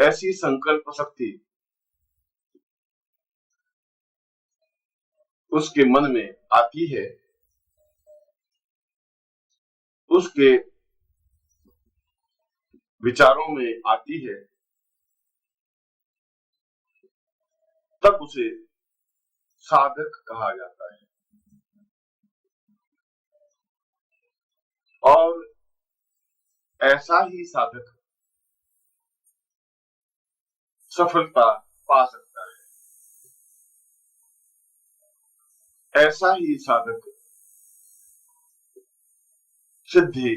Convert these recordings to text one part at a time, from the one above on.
ऐसी संकल्प शक्ति उसके मन में आती है, उसके विचारों में आती है, तब उसे साधक कहा जाता है। और ऐसा ही साधक सफलता पा सकता है, ऐसा ही साधक सिद्धि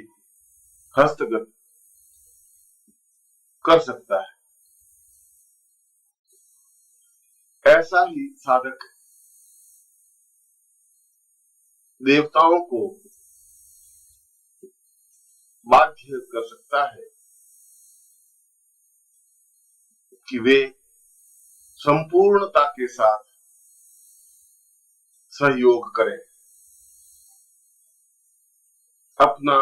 हस्तगत कर सकता है, ऐसा ही साधक देवताओं को बाध्य कर सकता है कि वे संपूर्णता के साथ सहयोग करें, अपना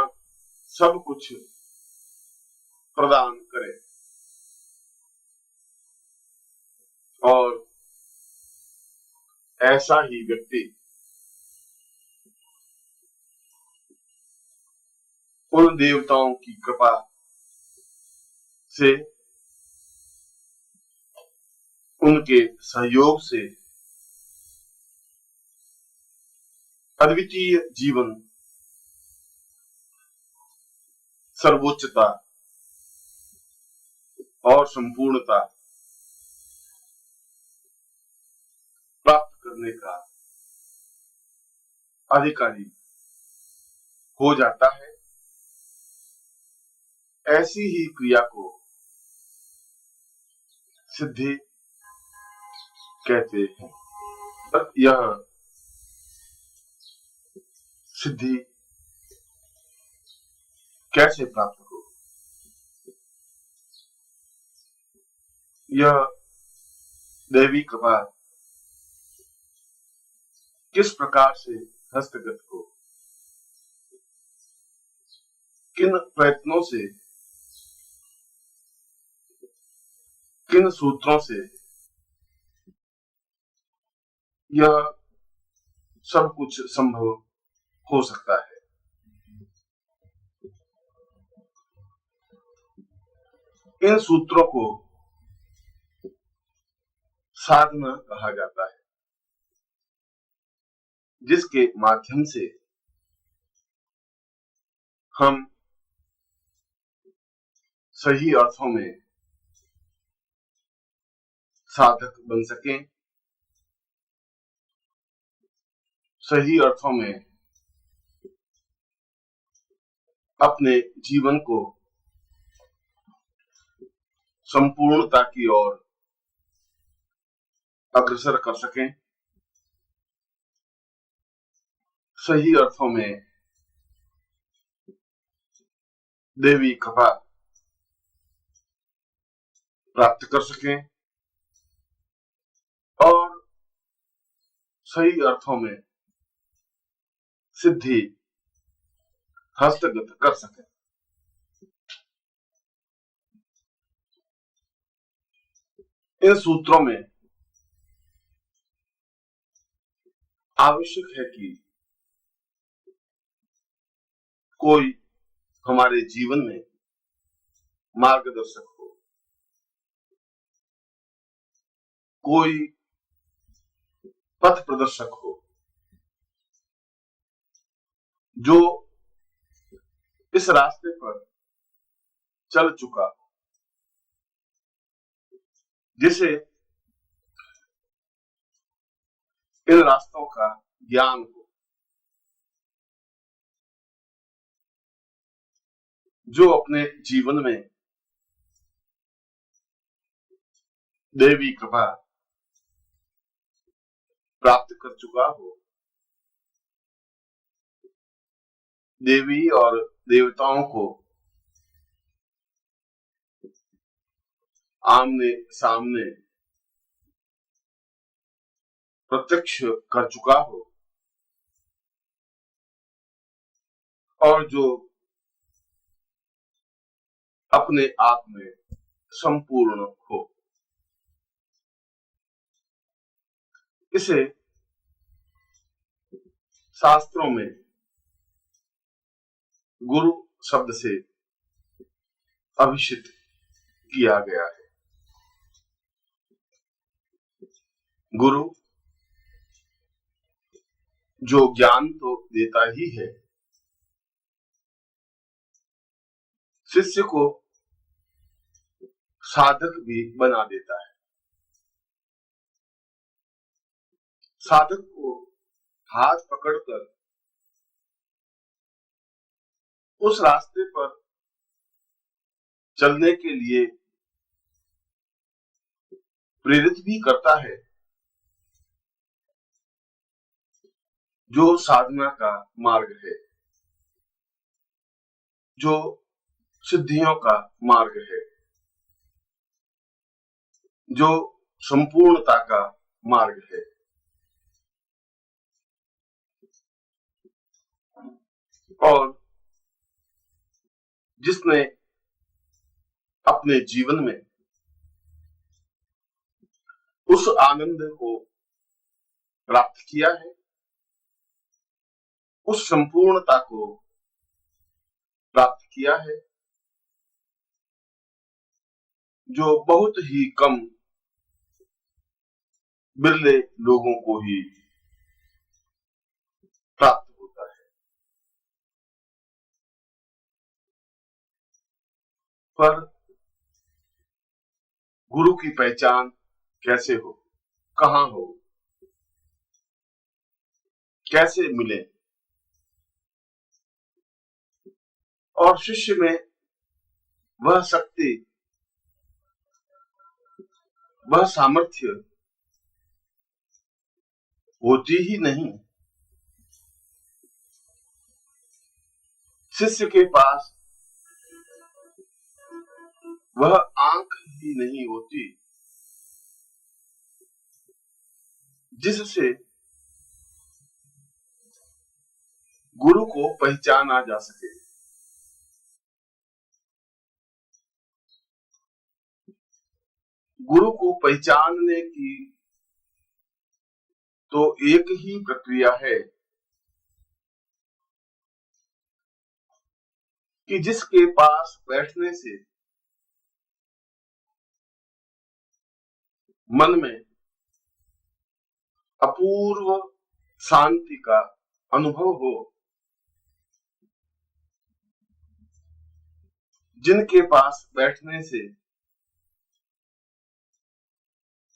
सब कुछ प्रदान करें। और ऐसा ही व्यक्ति उन देवताओं की कृपा से, उनके सहयोग से अद्वितीय जीवन, सर्वोच्चता और संपूर्णता प्राप्त करने का अधिकारी हो जाता है। ऐसी ही क्रिया को सिद्धि कहते हैं। यह सिद्धि कैसे प्राप्त हो, यह दैवी कृपा किस प्रकार से हस्तगत हो, किन प्रयत्नों से, किन सूत्रों से यह सब कुछ संभव हो सकता है। इन सूत्रों को साधना कहा जाता है, जिसके माध्यम से हम सही अर्थों में साधक बन सकें, सही अर्थों में अपने जीवन को संपूर्णता की ओर अग्रसर कर सकें, सही अर्थों में देवी कृपा प्राप्त कर सकें और सही अर्थों में सिद्धि हस्तगत कर सकें। इन सूत्रों में आवश्यक है कि कोई हमारे जीवन में मार्गदर्शक हो, कोई पथ प्रदर्शक हो, जो इस रास्ते पर चल चुका हो, जिसे इन रास्तों का ज्ञान हो, जो अपने जीवन में देवी कृपा प्राप्त कर चुका हो, देवी और देवताओं को आमने सामने प्रत्यक्ष कर चुका हो, और जो अपने आप में संपूर्ण हो। इसे शास्त्रों में गुरु शब्द से अभिषिक्त किया गया है। गुरु जो ज्ञान तो देता ही है, शिष्य को साधक भी बना देता है। साधक को हाथ पकड़कर उस रास्ते पर चलने के लिए प्रेरित भी करता है जो साधना का मार्ग है, जो सिद्धियों का मार्ग है, जो संपूर्णता का मार्ग है। और जिसने अपने जीवन में उस आनंद को प्राप्त किया है, उस संपूर्णता को प्राप्त किया है, जो बहुत ही कम बिरले लोगों को ही प्राप्त होता है। पर गुरु की पहचान कैसे हो, कहाँ हो, कैसे मिले, और शिष्य में वह शक्ति, वह सामर्थ्य होती ही नहीं। शिष्य के पास वह आंख ही नहीं होती जिससे गुरु को पहचाना जा सके। गुरु को पहचानने की तो एक ही प्रक्रिया है कि जिसके पास बैठने से मन में अपूर्व शांति का अनुभव हो, जिनके पास बैठने से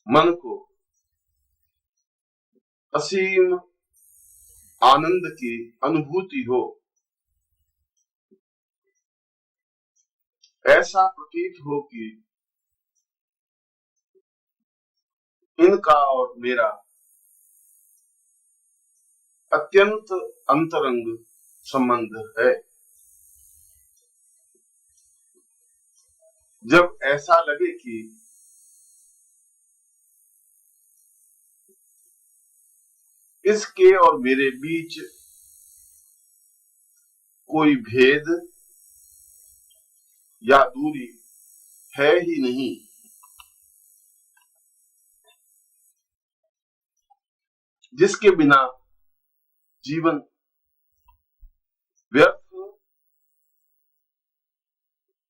मन को असीम आनंद की अनुभूति हो, ऐसा प्रतीत हो कि इनका और मेरा अत्यंत अंतरंग संबंध है। जब ऐसा लगे कि इसके और मेरे बीच कोई भेद या दूरी है ही नहीं, जिसके बिना जीवन व्यर्थ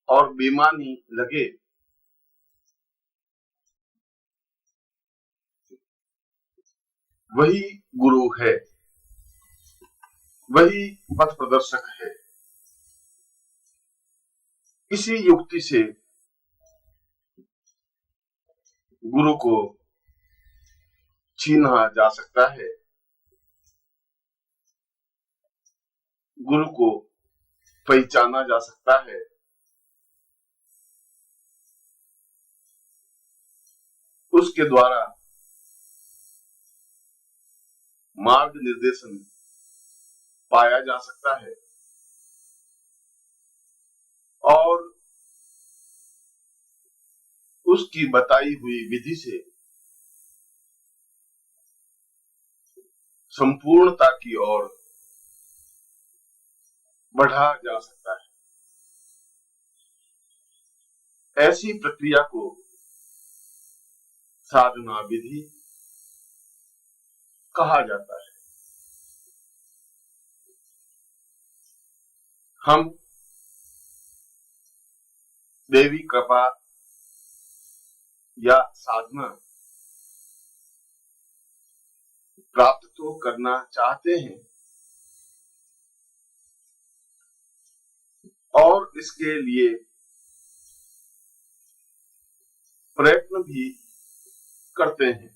और बेमानी लगे, वही गुरु है, वही पथ प्रदर्शक है। इसी युक्ति से गुरु को छीना जा सकता है, गुरु को पहचाना जा सकता है, उसके द्वारा मार्ग निर्देशन पाया जा सकता है और उसकी बताई हुई विधि से संपूर्णता की ओर बढ़ा जा सकता है। ऐसी प्रक्रिया को साधना विधि कहा जाता है। हम देवी कृपा या साधना प्राप्त तो करना चाहते हैं और इसके लिए प्रयत्न भी करते हैं,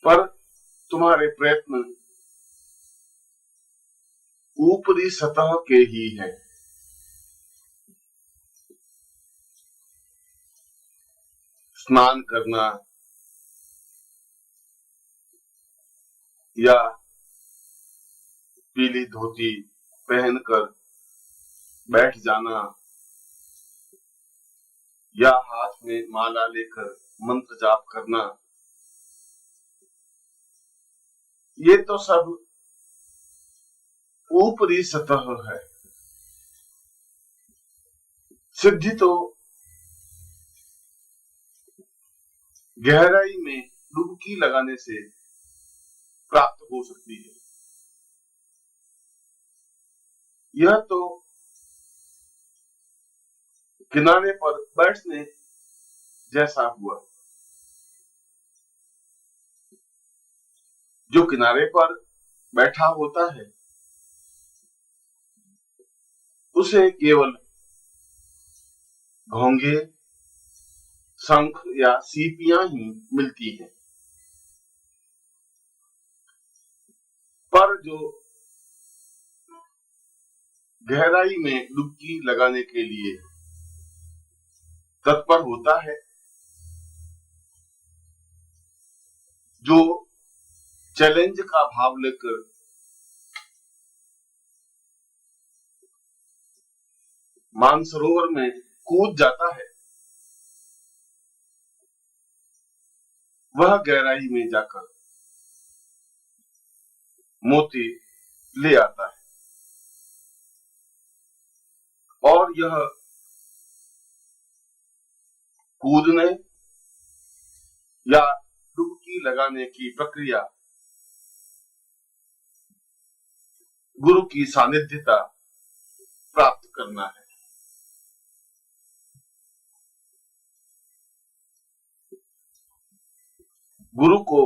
पर तुम्हारे प्रयत्न ऊपरी सतह के ही हैं। स्नान करना या पीली धोती पहनकर बैठ जाना या हाथ में माला लेकर मंत्र जाप करना, ये तो सब ऊपरी सतह है। सिद्धि तो गहराई में डुबकी लगाने से प्राप्त हो सकती है। यह तो किनारे पर बैठने जैसा हुआ। जो किनारे पर बैठा होता है उसे केवल घोंघे, शंख या सीपियां ही मिलती हैं, पर जो गहराई में डुबकी लगाने के लिए तत्पर होता है, जो चैलेंज का भाव लेकर मानसरोवर में कूद जाता है, वह गहराई में जाकर मोती ले आता है। और यह कूदने या डुबकी लगाने की प्रक्रिया गुरु की सानिध्यता प्राप्त करना है। गुरु को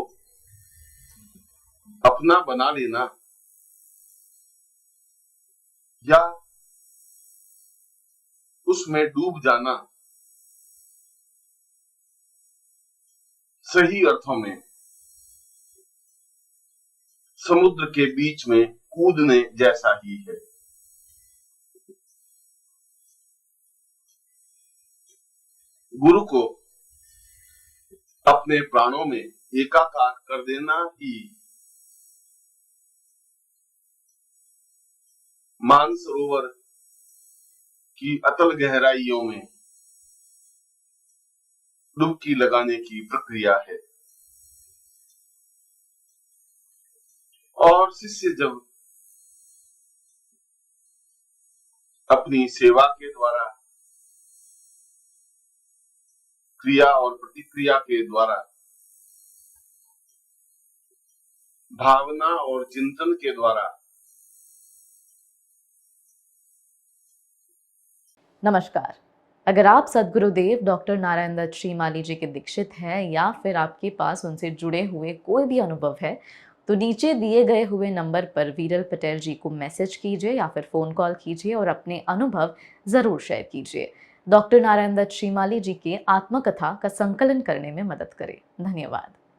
अपना बना लेना या उसमें डूब जाना सही अर्थों में समुद्र के बीच में कूदने जैसा ही है। गुरु को अपने प्राणों में एकाकार कर देना ही मानसरोवर की अतल गहराइयों में डुबकी लगाने की प्रक्रिया है। और शिष्य जब अपनी सेवा के द्वारा, क्रिया और प्रतिक्रिया के द्वारा, भावना और चिंतन के द्वारा नमस्कार। अगर आप सद्गुरुदेव डॉक्टर नारायण दत्त श्रीमाली जी के दीक्षित हैं या फिर आपके पास उनसे जुड़े हुए कोई भी अनुभव है तो नीचे दिए गए हुए नंबर पर वीरल पटेल जी को मैसेज कीजिए या फिर फ़ोन कॉल कीजिए और अपने अनुभव ज़रूर शेयर कीजिए। डॉक्टर नारायण दत्त श्रीमाली जी के आत्मकथा का संकलन करने में मदद करें। धन्यवाद।